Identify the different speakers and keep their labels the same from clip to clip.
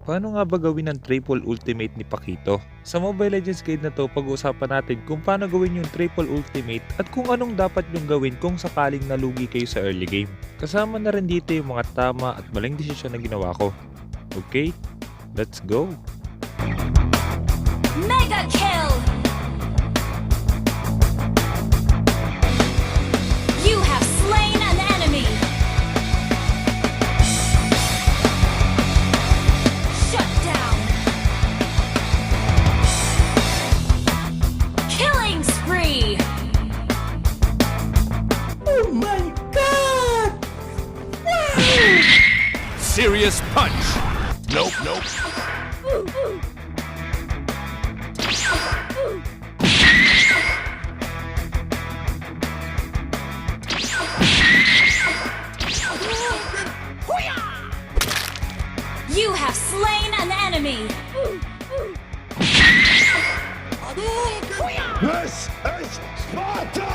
Speaker 1: Paano nga ba gawin ang triple ultimate ni Pakito? Sa Mobile Legends Guide na to, pag-uusapan natin kung paano gawin yung triple ultimate at kung anong dapat yung gawin kung sakaling nalugi kayo sa early game. Kasama na rin dito yung mga tama at maling desisyon na ginawa ko. Okay? Let's go!
Speaker 2: Mega kill! You have slain an enemy! Shut down! Killing spree!
Speaker 3: Oh my God!
Speaker 4: Serious punch! Nope, nope.
Speaker 2: You have slain an enemy!
Speaker 4: This is Sparta!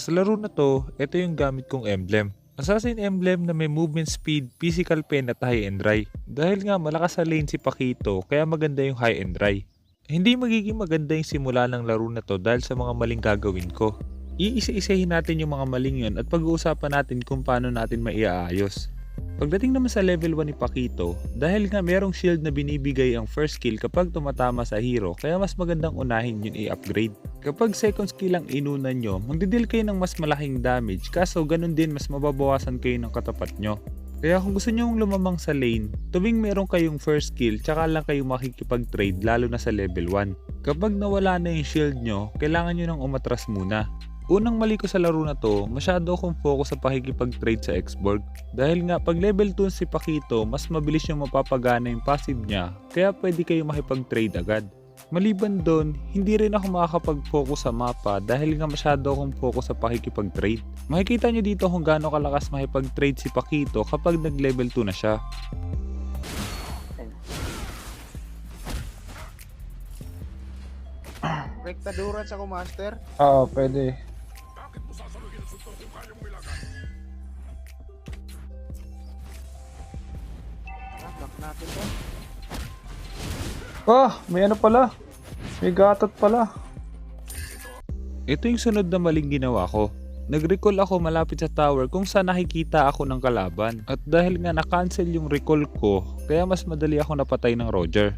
Speaker 1: Sa laro na to, ito yung gamit kong emblem. Assassin emblem na may movement speed, physical pen at high and dry. Dahil nga malakas sa lane si Pakito, kaya maganda yung high and dry. Hindi magiging maganda yung simula ng laro na to dahil sa mga maling gagawin ko. Iisa-isahin natin yung mga maling yun at pag-uusapan natin kung paano natin maiaayos. Pagdating naman sa level 1 ni Pakito, dahil nga merong shield na binibigay ang first skill kapag tumatama sa hero, kaya mas magandang unahin yun i-upgrade. Kapag second skill ang inunan nyo, magdidil kayo ng mas malaking damage, kaso ganun din mas mababawasan kayo ng katapat nyo. Kaya kung gusto nyo lumamang sa lane, tuwing meron kayong first skill, tsaka lang kayo makikipag-trade lalo na sa level 1. Kapag nawala na yung shield nyo, kailangan nyo nang umatras muna. Unang mali ko sa laro na to, masyado akong focus sa pakikipag-trade sa Xborg. Dahil nga pag level 2 si Pakito, mas mabilis yung mapapagana yung passive niya, kaya pwede kayo makipag-trade agad. Maliban doon, hindi rin ako makakapag-focus sa mapa dahil nga masyado akong focus sa pakikipag-trade. Makikita nyo dito kung gaano kalakas makipag-trade si Pakito kapag nag-level 2 na siya.
Speaker 5: Rektaduran sa ko, Master.
Speaker 6: Oo, pwede.
Speaker 5: Lock natin to.
Speaker 6: May ano pala. May gatot pala.
Speaker 1: Ito yung sunod na maling ginawa ko. Nag-recall ako malapit sa tower kung saan nakikita ako ng kalaban. At dahil nga na-cancel yung recall ko, kaya mas madali ako napatay ng Roger.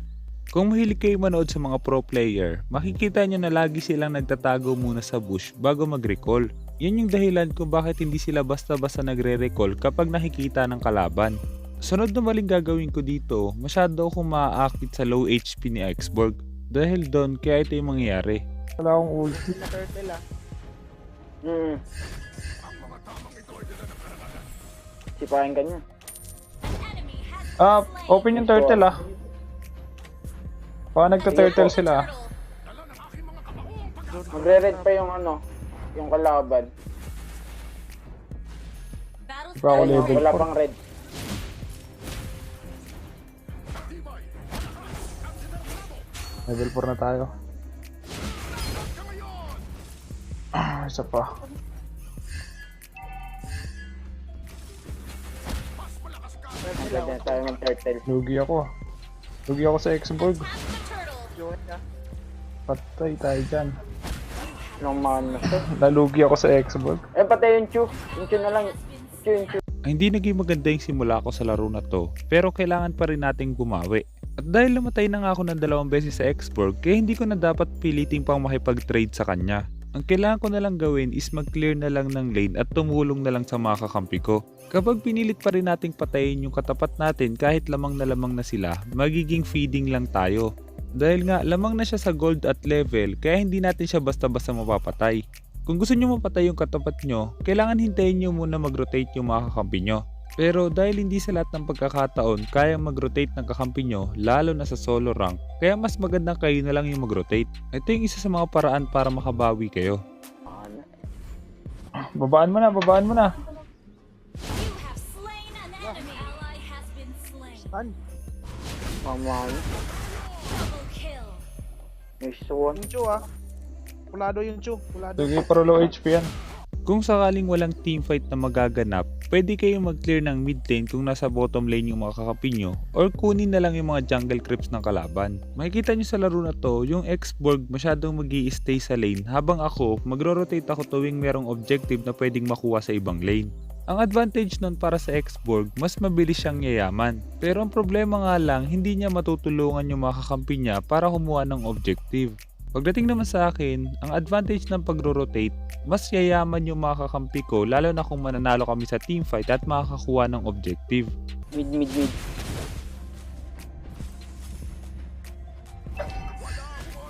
Speaker 1: Kung mahilig kayo manood sa mga pro player, makikita nyo na lagi silang nagtatago muna sa bush bago mag-recall. Yan yung dahilan kung bakit hindi sila basta-basta nagre-recall kapag nakikita ng kalaban. Sunod na maling gagawin ko dito, masyado akong maaakit sa low HP ni Xborg. Dahil doon, kaya ito yung mangyayari.
Speaker 6: Wala akong ulti.
Speaker 5: Na turtle ah.
Speaker 7: Sipahin ka niya.
Speaker 2: Enemy has been slain.
Speaker 6: Open yung turtle ah. Baka nagta-turtle sila ah.
Speaker 7: Magre-red pa yung ano, yung kalaban.
Speaker 2: Battle
Speaker 6: Bro, ako
Speaker 2: style.
Speaker 6: level
Speaker 7: Wala
Speaker 6: 4.
Speaker 7: pang red.
Speaker 6: Level 4 na tayo. Isa pa.
Speaker 7: Lagyan tayo ng turtle.
Speaker 6: Lugi ako. Lugi ako sa Xborg.
Speaker 2: Attack the turtle.
Speaker 5: Join ka.
Speaker 6: Patay tayo dyan.
Speaker 7: Nung mana to.
Speaker 6: Nalugi ako sa Xborg.
Speaker 7: Patay yung Chu. Yung Chu na lang. Yung Chu.
Speaker 1: Hindi naging maganda yung simula ko sa laro na to, pero kailangan pa rin nating bumawi. At dahil namatay na nga ako ng 2 beses sa Xborg, kaya hindi ko na dapat piliting pang makipag-trade sa kanya. Ang kailangan ko na lang gawin is mag-clear na lang ng lane at tumulong na lang sa mga kakampi ko. Kapag pinilit pa rin nating patayin yung katapat natin kahit lamang na sila, magiging feeding lang tayo. Dahil nga lamang na siya sa gold at level, kaya hindi natin siya basta-basta mapapatay. Kung gusto nyo mapatay yung katapat nyo, kailangan hintayin nyo muna mag-rotate yung mga kakampi nyo. Pero dahil hindi sa lahat ng pagkakataon kayang mag-rotate ng kakampi nyo, lalo na sa solo rank, kaya mas magandang kayo na lang yung mag-rotate. Ito yung isa sa mga paraan para makabawi kayo.
Speaker 7: Ano?
Speaker 6: Babaan mo na, babaan mo na.
Speaker 2: You have slain an enemy. Ally has been slain.
Speaker 5: Tan.
Speaker 7: Mamano.
Speaker 2: Double kill.
Speaker 7: Nice one.
Speaker 5: Yung Chu ah. Pulado yung Chu. Pulado.
Speaker 6: Sige, pero low HP yan.
Speaker 1: Kung sakaling walang teamfight na magaganap, pwede kayong mag-clear ng mid lane kung nasa bottom lane yung mga kakampi nyo, or kunin na lang yung mga jungle creeps ng kalaban. Makikita nyo sa laro na to, yung X-Borg masyadong mag-i-stay sa lane, habang ako, magro-rotate ako tuwing merong objective na pwedeng makuha sa ibang lane. Ang advantage nun para sa X-Borg, mas mabilis siyang yayaman. Pero ang problema nga lang, hindi niya matutulungan yung mga kakampi niya para kumuha ng objective. Pagdating naman sa akin, ang advantage ng pagro-rotate, mas yayaman yung mga kakampi ko lalo na kung mananalo kami sa teamfight at makakakuha ng objective.
Speaker 7: Mid.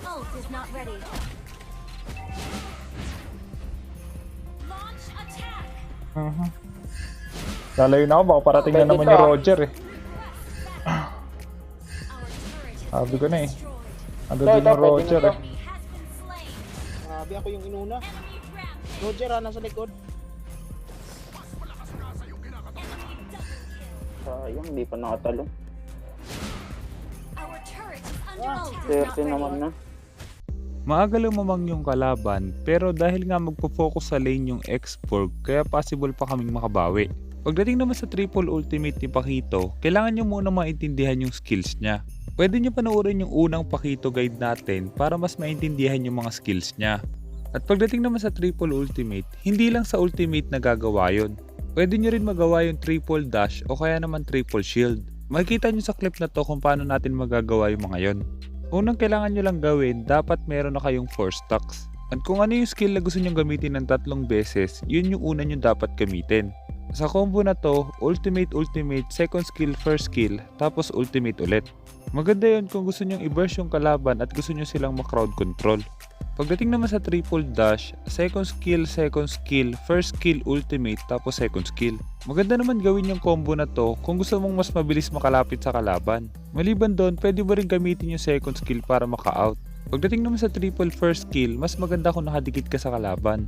Speaker 2: Ult is not ready. Launch attack.
Speaker 6: Lalayo na ako, baka parating na
Speaker 7: Pwede
Speaker 6: naman
Speaker 7: to,
Speaker 6: ni
Speaker 7: ah.
Speaker 6: Roger eh.
Speaker 2: Our turret has
Speaker 6: Sabi ko na eh.
Speaker 2: destroyed.
Speaker 6: Ando
Speaker 7: Ito,
Speaker 6: din yung
Speaker 7: pwede na
Speaker 6: Roger
Speaker 7: to.
Speaker 6: eh.
Speaker 2: Enemy has been slain.
Speaker 5: Grabe ako yung inuna.
Speaker 2: Enemy rampage.
Speaker 5: Roger ah, nasa likod.
Speaker 2: Enemy double kill.
Speaker 7: Sayang, hindi pa nakatalong.
Speaker 2: Our turret is under attack.
Speaker 7: 30 naman na.
Speaker 1: Maaga lumamang yung kalaban, pero dahil nga magpo-focus sa lane yung X-Borg, kaya possible pa kaming makabawi. Pagdating naman sa triple ultimate ni Pakito, kailangan nyo muna maintindihan yung skills niya. Pwede nyo panoorin yung unang Pakito guide natin para mas maintindihan yung mga skills niya. At pagdating naman sa triple ultimate, hindi lang sa ultimate na gagawa yun. Pwede nyo rin magawa yung triple dash o kaya naman triple shield. Makikita nyo sa clip na to kung paano natin magagawa yung mga yon. Unang kailangan nyo lang gawin, dapat meron na kayong 4 stacks. At kung ano yung skill na gusto nyo gamitin ng 3 beses, yun yung una nyo dapat gamitin. Sa combo na to, ultimate, second skill, first skill, tapos ultimate ulit. Maganda yun kung gusto nyo i-burst yung kalaban at gusto nyo silang ma-crowd control. Pagdating naman sa triple dash, second skill, first skill, ultimate, tapos second skill. Maganda naman gawin yung combo na to kung gusto mong mas mabilis makalapit sa kalaban. Maliban doon, pwede mo rin gamitin yung second skill para maka-out. Pagdating naman sa triple first skill, mas maganda kung nakadikit ka sa kalaban.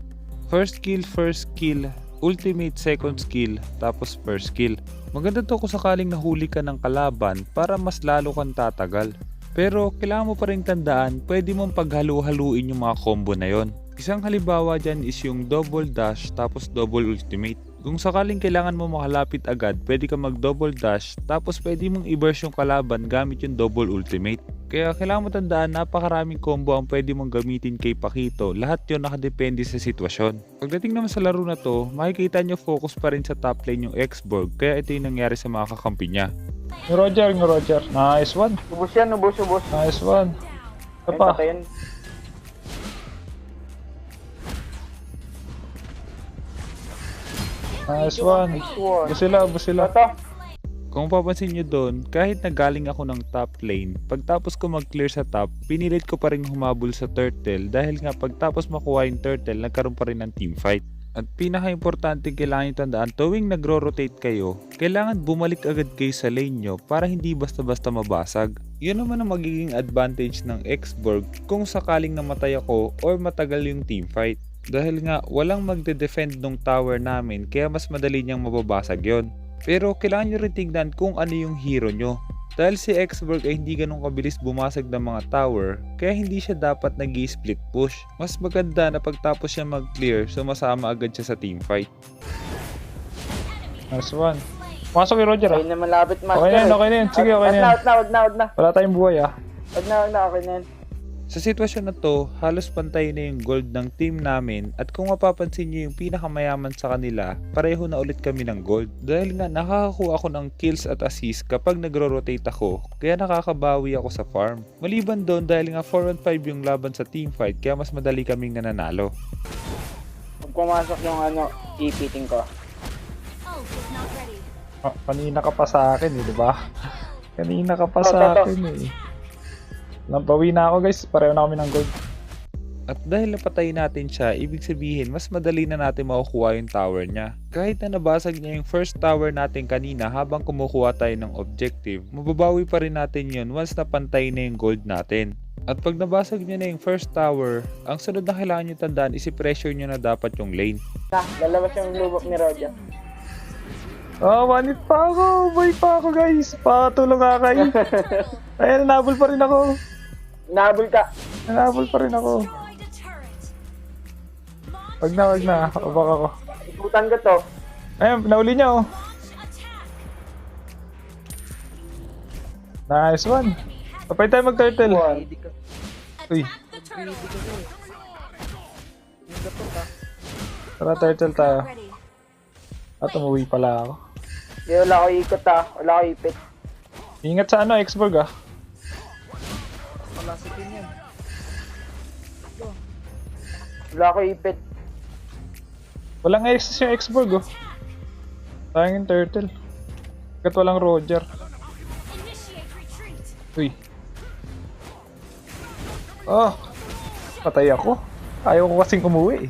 Speaker 1: First skill, ultimate second skill, tapos first skill. Maganda to kung sakaling nahuli ka ng kalaban para mas lalo kang tatagal. Pero kailangan mo pa rin tandaan, pwede mong paghalu-haluin yung mga combo na yon. Isang halimbawa dyan is yung double dash tapos double ultimate. Kung sakaling kailangan mo makalapit agad, pwede ka mag double dash tapos pwede mong i-burst yung kalaban gamit yung double ultimate. Kaya kailangan mo tandaan, napakaraming combo ang pwede mong gamitin kay Pakito. Lahat yon nakadepende sa sitwasyon. Pagdating naman sa laro na to, makikita nyo focus pa rin sa top lane yung X-Borg, kaya ito yung nangyari sa mga kakampi niya.
Speaker 6: Yung Roger. Nice one.
Speaker 7: Ubus yan, ubus.
Speaker 6: Nice one. Ito
Speaker 7: Ay,
Speaker 6: pa.
Speaker 7: patayin.
Speaker 6: Nice one. Ubus sila.
Speaker 7: Ito.
Speaker 1: Kung papansin nyo doon, kahit nagaling ako ng top lane, pagtapos ko mag-clear sa top, pinilit ko pa rin humabol sa turtle dahil nga pagtapos makuha yung turtle, nagkaroon pa rin ng teamfight. At pinaka-importante kailangan nyo tandaan, tuwing nagro-rotate kayo, kailangan bumalik agad kayo sa lane nyo para hindi basta-basta mabasag. Yun naman ang magiging advantage ng X-Borg kung sakaling namatay ako or matagal yung teamfight. Dahil nga walang magde-defend ng tower namin kaya mas madali niyang mababasag yon. Pero kailangan nyo rin tignan kung ano yung hero nyo. Dahil si X-Borg ay hindi ganun kabilis bumasag ng mga tower, kaya hindi siya dapat nag-i-split push. Mas maganda na pagtapos siya mag-clear, sumasama agad siya sa teamfight.
Speaker 6: Nice one. Pasok kay Roger ah.
Speaker 7: Ayun na malapit, master.
Speaker 6: Okay na yan. Sige, okay na yan.
Speaker 7: Wag na.
Speaker 6: Wala tayong buhay ah.
Speaker 7: Wag na, okay na yan.
Speaker 1: Sa sitwasyon na to, halos pantay na yung gold ng team namin at kung mapapansin nyo yung pinakamayaman sa kanila, pareho na ulit kami ng gold. Dahil nga nakakakuha ako ng kills at assist kapag nagro-rotate ako, kaya nakakabawi ako sa farm. Maliban doon dahil nga 4-on-5 yung laban sa teamfight kaya mas madali kaming nananalo.
Speaker 7: Pag pumasok yung ipiting ko.
Speaker 2: Ult is not ready.
Speaker 6: Kanina ka pa sa akin eh, di ba? Kanina ka pa
Speaker 7: Oh,
Speaker 6: sa
Speaker 7: to.
Speaker 6: akin eh. Nabawi na ako guys, pareho na kami ng gold.
Speaker 1: At dahil napatay natin siya, ibig sabihin mas madali na natin makukuha yung tower niya. Kahit na nabasag niya yung first tower natin kanina habang kumukuha tayo ng objective, mababawi pa rin natin yun once napantay na yung gold natin. At pag nabasag niya na yung first tower, ang sunod na kailangan nyo tandaan is i-pressure nyo na dapat yung lane.
Speaker 7: Lalabas yung lubok ni Roger.
Speaker 6: Manit pa ako. Boy pa ako, guys. Pakatulong nga kayo. Ayan, nabol pa rin ako.
Speaker 7: Nabol ka.
Speaker 6: Nabol pa rin ako.
Speaker 2: Destroyed a turret.
Speaker 6: Wag na. Abak ako.
Speaker 7: Ikutan ko to.
Speaker 6: Ayan, nauli niya, oh.
Speaker 2: Launch attack.
Speaker 6: Nice one. Kapay tayo mag-turtle.
Speaker 7: One.
Speaker 5: Hindi ka.
Speaker 6: Uy,
Speaker 2: Attack the turtle.
Speaker 5: Yung gato ka.
Speaker 6: tara turtle tayo.
Speaker 2: Ready.
Speaker 6: At umuwi pala ako.
Speaker 7: Di, wala ko ikot wala ko ipit.
Speaker 6: Ingat sa ano, Xborg ah.
Speaker 5: Malasitin yan.
Speaker 7: Wala ko ipit.
Speaker 6: Walang access yung Xborg oh. Tayong yung turtle. Kat walang Roger.
Speaker 2: Initiate retreat.
Speaker 6: Uy. Oh, patay ako. Ayaw ko kasing umuwi.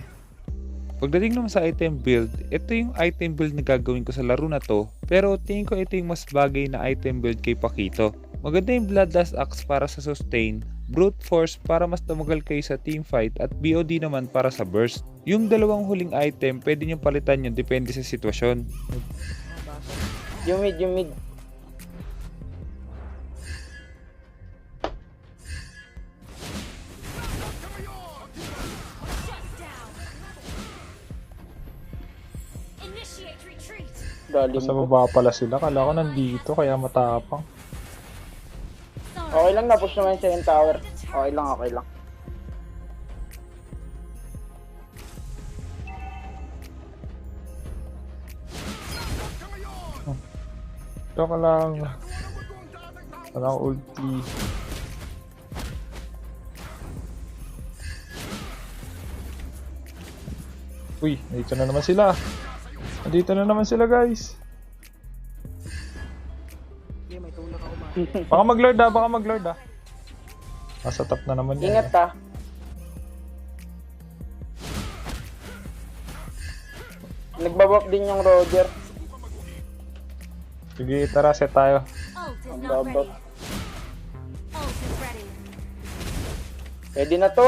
Speaker 1: Pagdating naman sa item build, ito yung item build na gagawin ko sa laro na to, pero tingin ko ito yung mas bagay na item build kay Pakito. Maganda yung Bloodlust Axe para sa sustain, Brute Force para mas tumagal kayo sa teamfight, at BOD naman para sa burst. Yung dalawang huling item, pwede nyo palitan yun depende sa sitwasyon.
Speaker 7: Yung mid.
Speaker 2: Initiate retreat.
Speaker 7: Dalim
Speaker 6: Sa
Speaker 7: ko.
Speaker 6: baba pala sila. Kala ko nandito kaya matapang.
Speaker 7: Okay lang, na-push naman yung second tower. Okay lang.
Speaker 6: Ito ka lang. Walang ulti. Uy, nandito na naman sila. Nandito na naman sila, guys.
Speaker 5: Hindi, may tulak ako man.
Speaker 6: Baka mag-lord ah. Nasa top na naman yan.
Speaker 7: Ingat ha. Nagbabop din yung Roger.
Speaker 6: Sige, tara, set tayo.
Speaker 2: Ult is
Speaker 7: Ang
Speaker 2: not
Speaker 7: babot.
Speaker 2: ready. Ult is ready.
Speaker 7: Pwede na to.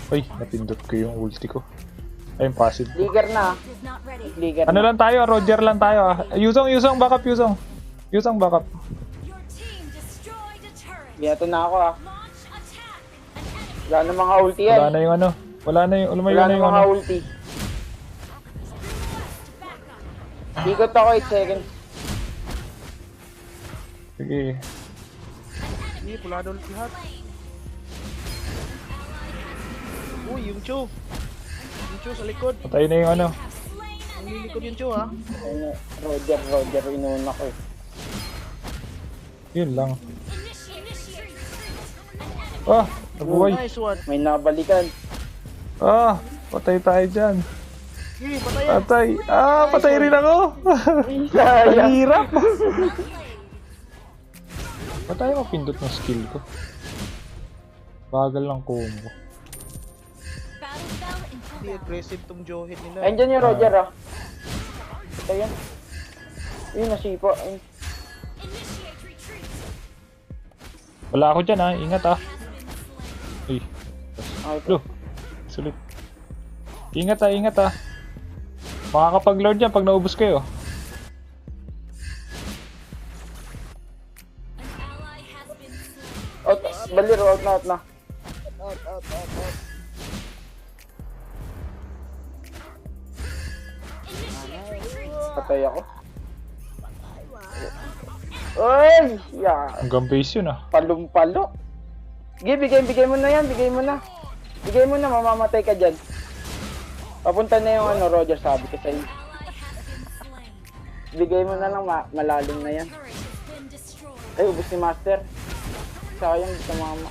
Speaker 6: Uy, napindot ko yung ulti ko. Ayun, passive.
Speaker 7: Flicker na.
Speaker 2: Ult is not ready.
Speaker 7: Flicker
Speaker 6: Ano
Speaker 7: na.
Speaker 6: lang tayo, Roger lang tayo ah. Yusong, backup, Yusong. Yusong, backup.
Speaker 2: Your team destroyed a turret.
Speaker 7: Binato na ako
Speaker 2: Launch attack. An enemy.
Speaker 7: Wala na mga ulti yan.
Speaker 6: Wala na yung ano. Wala na yung, lumayo
Speaker 7: Wala
Speaker 6: na
Speaker 7: na
Speaker 6: yung
Speaker 7: mga
Speaker 6: ano.
Speaker 7: ulti.
Speaker 2: Request backup.
Speaker 7: Ikot ako 8 seconds.
Speaker 6: Sige.
Speaker 5: Hindi, pulado ulit lahat. Uy, yung Chu. Yung Chu sa likod.
Speaker 6: Patay na yung ano.
Speaker 2: Have slain
Speaker 5: Ang
Speaker 2: an
Speaker 5: lilikod
Speaker 2: enemy.
Speaker 5: yung Chu ha.
Speaker 7: Ayun, Roger, inuna ko eh.
Speaker 6: Yun lang.
Speaker 2: Initiate retreat.
Speaker 6: Ah, nabuhay.
Speaker 5: Nice one.
Speaker 7: May nabalikan.
Speaker 6: Ah, patay tayo dyan.
Speaker 5: Sige, patayan.
Speaker 6: Patay. Ah, patay rin ako.
Speaker 7: Sayang.
Speaker 6: Ang hirap.
Speaker 2: Well played.
Speaker 6: Patay ako pindot ng skill ko. Bagal lang combo.
Speaker 2: Battle spell in
Speaker 5: Hindi
Speaker 2: cooldown.
Speaker 5: aggressive tong Johead nila.
Speaker 7: Ayun dyan yung Roger ah. Ito yan. Ayun, nasipo. Ayun.
Speaker 2: Initiate retreat.
Speaker 6: Wala ako dyan ah. Ingat ah.
Speaker 2: Has been slain.
Speaker 6: Uy.
Speaker 7: Okay.
Speaker 6: Lo. Sulit. Ingat ah. Makakapag-lord yan pag naubos kayo.
Speaker 2: An ally has been slain.
Speaker 7: Out, baliro, out na.
Speaker 5: Out.
Speaker 2: Initiate retreat.
Speaker 7: Patay ako. Ay! Yeah.
Speaker 6: Hanggang base yun ah.
Speaker 7: Palong-palo. Sige, bigay mo na yan. Bigay mo na, mamamatay ka dyan. Papunta na yung ano, Roger, sabi ko sa'yo.
Speaker 2: Ally has been slain.
Speaker 7: Bigay mo na lang, malalim na yan.
Speaker 2: Turret has been destroyed.
Speaker 7: Ay, ubos ni Master. Sayang, di tumama.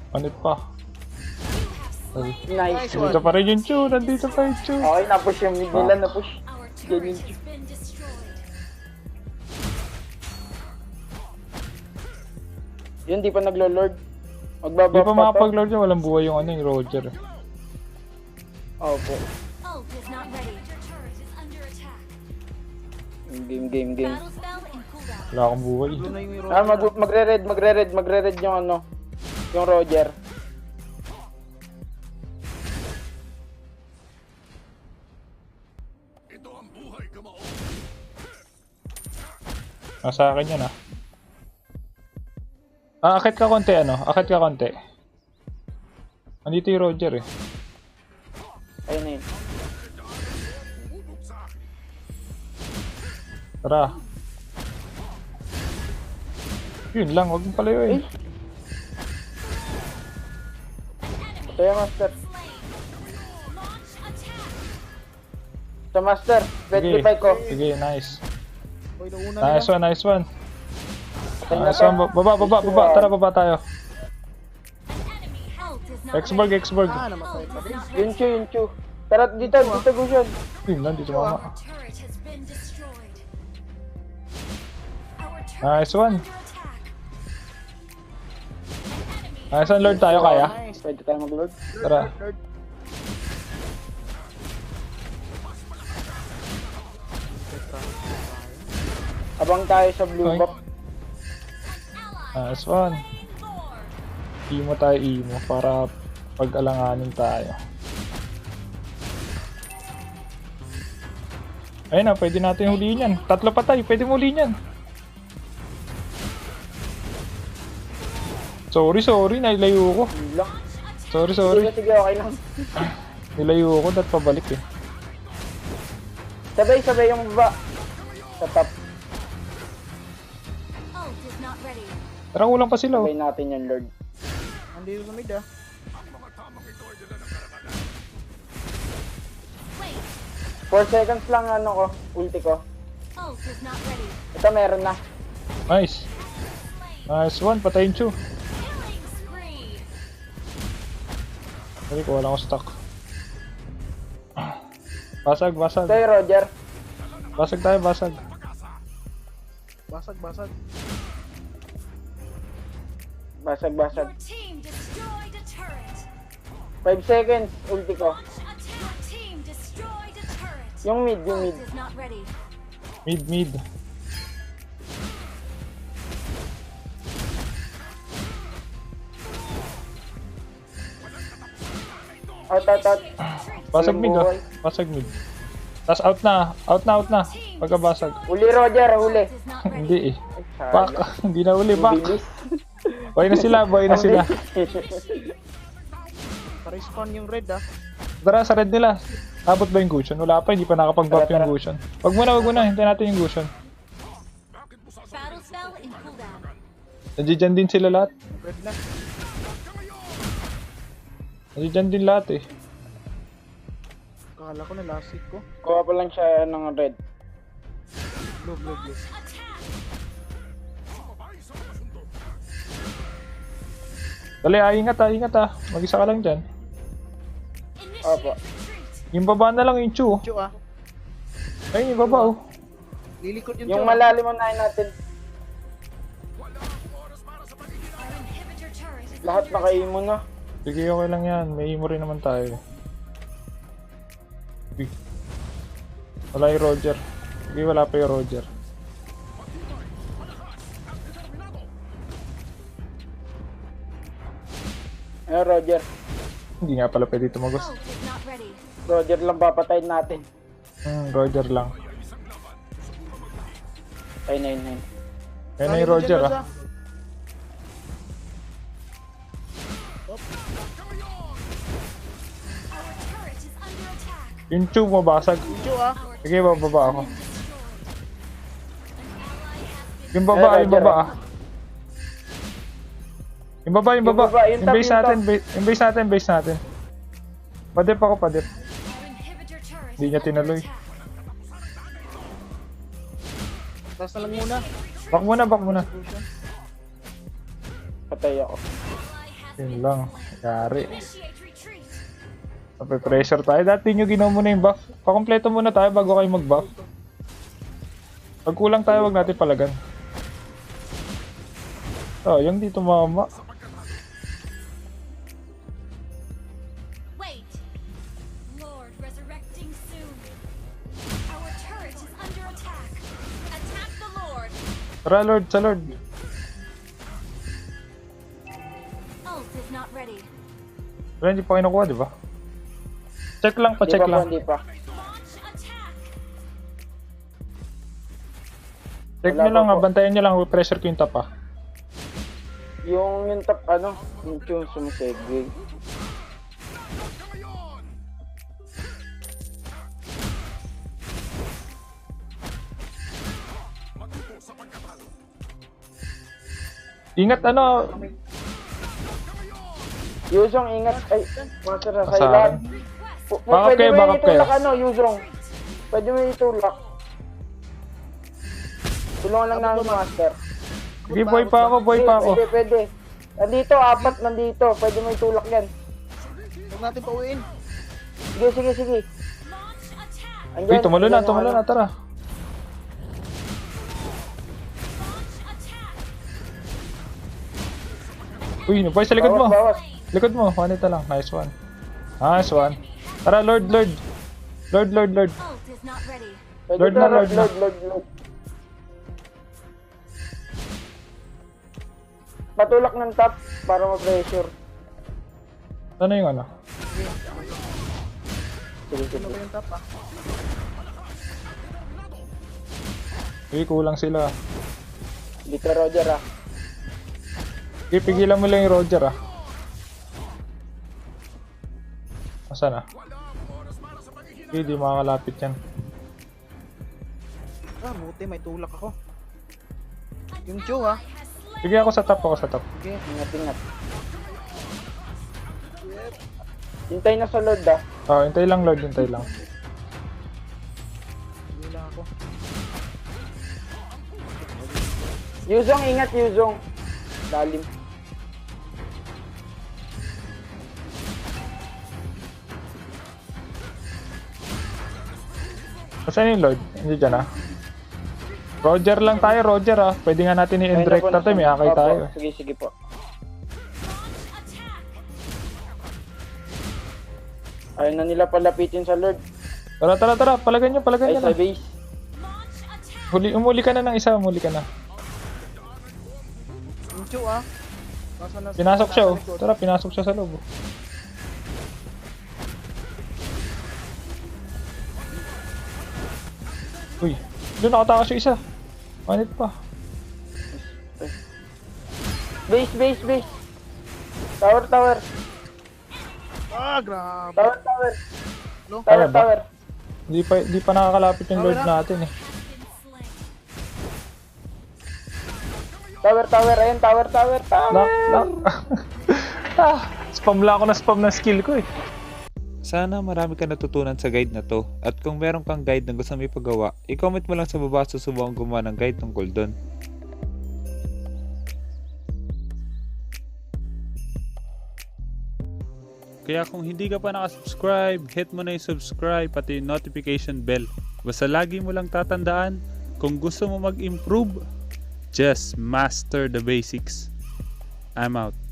Speaker 6: Panit pa.
Speaker 2: You have slain.
Speaker 7: Nice.
Speaker 6: Nandito pa rin yung Chu. Nandito pa yung Chu.
Speaker 7: Okay, na-push yung mid nila, na-push.
Speaker 2: Our turret has been destroyed.
Speaker 7: Yun, di pa naglo-lord.
Speaker 6: Di
Speaker 7: Magbabuff
Speaker 6: pa
Speaker 7: pa to.
Speaker 6: makapag-lord yun, walang buhay yung ano yung Roger.
Speaker 7: Opo.
Speaker 2: Ult is not ready. Your turret is under attack.
Speaker 7: Game.
Speaker 2: Battle spell in cooldown.
Speaker 6: Wala akong buhay.
Speaker 5: Dulo na yung
Speaker 7: Ah, magre-red yung ano. Yung Roger.
Speaker 6: Nasa akin yun ah. Akit ka konti ano? Akit ka konti. Andito yung Roger eh.
Speaker 7: Ayun na yun.
Speaker 6: Tara. Yun lang, huwag mong palayuin.
Speaker 7: Ito yung master.
Speaker 2: Launch attack.
Speaker 7: Sa master, 25 ko.
Speaker 6: Sige, nice.
Speaker 5: Boy, nauna
Speaker 6: Nice
Speaker 5: nila.
Speaker 6: one, nice one.
Speaker 7: Patay na
Speaker 6: Nice
Speaker 7: to.
Speaker 6: one. Baba. Tara, baba tayo.
Speaker 2: Enemy ult is not
Speaker 6: Exborg,
Speaker 2: ready.
Speaker 6: Exborg.
Speaker 5: Ah, namatay pa din.
Speaker 7: Yun Chu. Tara, dito, Gusion.
Speaker 6: Yun lang, dito mama.
Speaker 2: Our turret has been destroyed. Our turret
Speaker 6: Nice one.
Speaker 2: is under attack. An enemy
Speaker 6: Nice one, Lord tayo kaya.
Speaker 7: Pwede tayo mag-lord.
Speaker 6: Tara.
Speaker 5: Lord.
Speaker 7: Abang tayo sa blue
Speaker 6: Okay.
Speaker 7: buff.
Speaker 6: Nice one. Imo tayo, imo. Para pag-alanganin tayo. Ayun na, pwede natin huliin yan. Tatlo pa tayo, pwede mo huliin yan. Sorry, nailayo ko.
Speaker 7: Yun lang.
Speaker 6: Sorry.
Speaker 7: Sige, okay lang.
Speaker 6: Nilayo ko, dapat pabalik eh.
Speaker 7: Sabay yung baba. Sa top.
Speaker 2: ult is not ready.
Speaker 6: Tara, kulang pa sila oh.
Speaker 7: Sabay natin yung lord.
Speaker 5: Andito sa mid ah.
Speaker 2: Wait.
Speaker 7: 4 seconds lang ano ko, ulti ko.
Speaker 2: Ult is not ready.
Speaker 7: Ito meron na.
Speaker 6: Nice. Nice one, patayin Chu.
Speaker 2: Killing spree.
Speaker 6: Sorry ko, wala akong stock. Basag.
Speaker 7: Ito yung Roger.
Speaker 6: Basag tayo, basag.
Speaker 5: Basag.
Speaker 7: Basag.
Speaker 2: Your team destroyed a turret.
Speaker 7: 5 seconds, ulti ko.
Speaker 2: Launch attack. Your team destroyed a turret.
Speaker 7: Yung mid.
Speaker 2: Ult is not ready.
Speaker 6: Mid.
Speaker 7: Out.
Speaker 6: Basag mid oh.
Speaker 7: Buhay.
Speaker 6: Basag mid. Tas out na. Pagkabasag.
Speaker 7: Uli Roger, uli.
Speaker 2: Ult is not ready.
Speaker 6: Hindi eh.
Speaker 7: Ay,
Speaker 6: Back. Hindi na uli, back.
Speaker 7: Bilis.
Speaker 6: Buhay na sila.
Speaker 5: Pa-respawn yung red ah.
Speaker 6: Tara, sa red nila. Abot ba yung Gusion? Wala pa, hindi pa nakapag-buff yung Gusion. Wag muna. Hintayin natin yung Gusion.
Speaker 2: Battle spell in cooldown.
Speaker 6: Nandiyan din sila lahat.
Speaker 5: Red na.
Speaker 6: Nandiyan din lahat eh.
Speaker 5: Akala ko na last hit ko.
Speaker 7: Kuha pa lang siya ng red.
Speaker 5: Blue.
Speaker 2: Attack.
Speaker 6: Dali, ingat ah. Mag-isa ka lang dyan.
Speaker 7: Opo.
Speaker 2: Retreat.
Speaker 6: Yung baba na lang yung Chu.
Speaker 5: Chu ah.
Speaker 6: Ayun, yung baba oh.
Speaker 5: Lilikot yung
Speaker 7: Yung
Speaker 5: Chu.
Speaker 7: malalim unahin natin.
Speaker 2: Our inhibitor turret is
Speaker 7: Lahat naka-imo na.
Speaker 6: Sige, okay lang yan. May imo rin naman tayo. Uy. Wala yung Roger. Sige, wala pa yung Roger.
Speaker 7: Ayun, Roger.
Speaker 6: Hindi nga pala pwede tumagos.
Speaker 2: ult is not ready.
Speaker 7: Roger lang papatayin natin.
Speaker 6: Roger lang.
Speaker 7: Ay, 9.
Speaker 6: Ayun na yung Roger ah.
Speaker 2: Our turret is under attack.
Speaker 6: Yung Chu mabasag.
Speaker 5: Chu ah.
Speaker 6: Sige, bababa ako.
Speaker 2: Destroyed. An ally has been
Speaker 6: Yung baba ah. Yung baba.
Speaker 7: Yung baba, yung
Speaker 6: Yung
Speaker 7: top,
Speaker 6: base
Speaker 7: yung
Speaker 6: natin, base natin. Padip ako.
Speaker 2: our inhibitor turret
Speaker 6: Hindi
Speaker 2: is
Speaker 6: niya
Speaker 2: under
Speaker 6: tinaloy.
Speaker 2: attack.
Speaker 5: Taas na lang muna.
Speaker 6: Back muna.
Speaker 7: Patay ako.
Speaker 2: Ally has
Speaker 6: Yun lang. Yari.
Speaker 2: initiate retreat.
Speaker 6: Nape-pressure tayo. Dati nyo ginawa muna yung buff. Pakompleto muna tayo bago kayo mag-buff. Pag kulang tayo, wag natin palagan. Oh, yung dito mama. Tara, Lord, sa Lord.
Speaker 2: Ult is not ready.
Speaker 6: Pero hindi pa kinukuha, di ba? Check lang pa,
Speaker 7: Hindi
Speaker 6: check
Speaker 7: pa po,
Speaker 6: lang.
Speaker 7: hindi pa.
Speaker 2: Launch attack.
Speaker 6: Check
Speaker 7: Wala
Speaker 6: nyo lang,
Speaker 7: pa po.
Speaker 6: bantayan nyo lang, pressure ko yung top ah.
Speaker 7: Yung top, yung tune sumisegway.
Speaker 6: Ingat
Speaker 7: Yuzong, ingat. Ay, master na
Speaker 6: Asahan.
Speaker 7: kailan.
Speaker 6: Backup
Speaker 7: Pwede
Speaker 6: kayo,
Speaker 7: mo
Speaker 6: backup
Speaker 7: itulak
Speaker 6: kayo.
Speaker 7: Yuzong. Pwede mo itulak. Tulungan lang namin, master.
Speaker 6: Sige, boy pa ako, boy pa ako.
Speaker 7: Pwede. Nandito, apat nandito. Pwede mo itulak yan.
Speaker 5: Huwag natin pauwiin.
Speaker 7: Sige.
Speaker 2: Launch attack.
Speaker 7: Andyan,
Speaker 6: Uy, tumalo na,
Speaker 7: andyan yung
Speaker 6: tara.
Speaker 2: Launch attack.
Speaker 6: Uy, boy, sa likod mo.
Speaker 7: Bawas.
Speaker 6: Likod mo, manita lang. Nice one. Nice one. Tara, Lord. Lord.
Speaker 2: Ult is not ready.
Speaker 7: Pwede
Speaker 6: Lord
Speaker 7: to,
Speaker 6: na, Lord na.
Speaker 7: Lord. Patulak ng top para ma-pressure.
Speaker 6: Ano yung ano?
Speaker 7: Sige.
Speaker 5: Ano ba yung top ah?
Speaker 6: Uy, kulang sila.
Speaker 7: Dito, Roger ah.
Speaker 6: Sige, pigilan mo lang yung Roger ah. Asan na? Sige, di makakalapit yan.
Speaker 5: Ah, buti may tulak ako. Yung Chu ah.
Speaker 6: Sige, ako sa top.
Speaker 5: Okay.
Speaker 7: Ingat. Hintay na sa Lord ah.
Speaker 6: Oh, hintay lang, Lord. Hintay lang.
Speaker 5: Hindi lang ako.
Speaker 7: Yuzong, ingat Yuzong. Lalim.
Speaker 6: Saan yung Lord? Hindi dyan ah. Roger lang tayo, Roger ah. Pwede nga natin
Speaker 7: Ayun na
Speaker 6: i-indirect
Speaker 7: po,
Speaker 6: natin, may akay
Speaker 7: Opo,
Speaker 6: tayo.
Speaker 7: Sige po. Ayaw na nila palapitin sa Lord.
Speaker 6: Tara. Palagan nyo
Speaker 7: Ay,
Speaker 6: na.
Speaker 7: sa base.
Speaker 2: Launch attack.
Speaker 6: Umuli ka na ng isa, umuli ka na.
Speaker 5: Yung Chu ah. Nasa na.
Speaker 6: Pinasok siya oh.
Speaker 5: nasa likod.
Speaker 6: Tara, pinasok siya sa loob oh. Uy, doon nakatakas yung isa. Manit pa.
Speaker 7: Base. Tower.
Speaker 5: Ah, grabe.
Speaker 7: Tower.
Speaker 5: No?
Speaker 6: Tara ba?
Speaker 7: Tower.
Speaker 6: Di pa nakakalapit yung Lord natin eh.
Speaker 7: Tower. Ayun, tower.
Speaker 6: Lock. Spam lang ako na spam ng skill ko eh.
Speaker 1: Sana marami ka natutunan sa guide na to. At kung meron kang guide na gusto mo ipagawa, i-comment mo lang sa baba, susubukan gumawa ng guide tungkol doon. Kaya kung hindi ka pa nakasubscribe, hit mo na yung subscribe pati yung notification bell. Basta lagi mo lang tatandaan, kung gusto mo mag-improve, just master the basics. I'm out.